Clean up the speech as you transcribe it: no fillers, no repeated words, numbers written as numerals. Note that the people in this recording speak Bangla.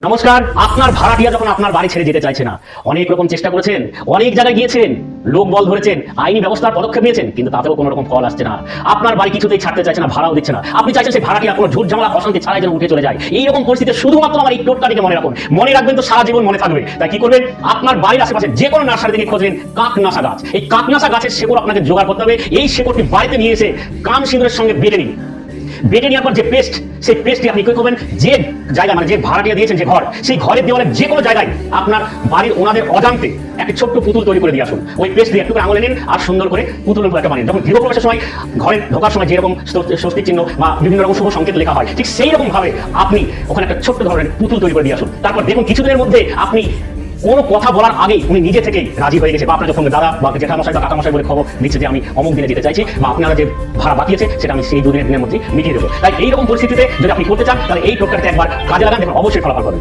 নমস্কার। আপনার ভাড়াটিয়া যখন আপনার বাড়ি ছেড়ে যেতে চাইছে না, অনেক রকম চেষ্টা করেছেন, অনেক জায়গায় গিয়েছেন, লোক বল ধরেছেন, আইনি ব্যবস্থার পদক্ষেপ নিয়েছেন, কিন্তু তাতেও কোনো রকম ফল আসছে না। আপনার বাড়ি কিছুতেই ছাড়তে চাইছে না, ভাড়াও দিচ্ছে না। আপনি চাইছেন সেই ভাড়াটিয়া কোনো ঝুট ঝামেলা অশান্তি ছাড়াই যেন উঠে চলে যায়। এইরকম পরিস্থিতি শুধুমাত্র আমার এই টোটকাটিকে মনে রাখুন, মনে রাখবেন তো সারা জীবন মনে থাকবে। তাই কি করবেন, আপনার বাড়ির আশেপাশে যে কোনো নার্সারি থেকে খোঁজবেন কাকনাশা গাছ। এই কাকনাশা গাছের শেকড় আপনাকে জোগাড় করতে হবে। এই শেকড়টি বাড়িতে নিয়ে এসে কাম সিঁদুরের সঙ্গে বেটে নিন। বেটে নেওয়ার পর যে পেস্ট, সেই পেস্টটি আপনি কি করবেন, যে জায়গা মানে যে ভাড়াটিয়া দিয়েছেন যে ঘর, সেই ঘরের দেওয়ালের যে কোনো জায়গায় আপনার বাড়ির ওনাদের অজান্তে একটা ছোট্ট পুতুল তৈরি করে দিয়ে আসুন। ওই পেস্ট দিয়ে একটু করে আঙুলে নিন আর সুন্দর করে পুতুলের উপর একটা বানিয়ে, যখন গৃহপ্রবেশের সময় ঘরে ঢোকার সময় যেরকম স্বস্তির চিহ্ন বা বিভিন্ন রকম শুভ সংকেত লেখা হয়, ঠিক সেই রকম ভাবে আপনি ওখানে একটা ছোট্ট ধরনের পুতুল তৈরি করে দিয়ে আসুন। তারপর দেখুন কিছুদিনের মধ্যে আপনি কোনো কথা বলার আগেই উনি নিজে থেকেই রাজি হয়ে গেছে, বা আপনার যখন দাদা বা জেঠামশাই বা কাকামশাই বলে খবর দিচ্ছে যে আমি অমুক দিনে যেতে চাইছি, বা আপনারা যে ভাড়া বাকি আছে সেটা আমি সেই দুদিনের মধ্যে মিটিয়ে দেবো। তাই এইরকম পরিস্থিতিতে যদি আপনি করতে চান, তাহলে এই টোটকাটাতে একবার কাজে লাগান, দেখুন অবশ্যই ফলাফল পাবেন।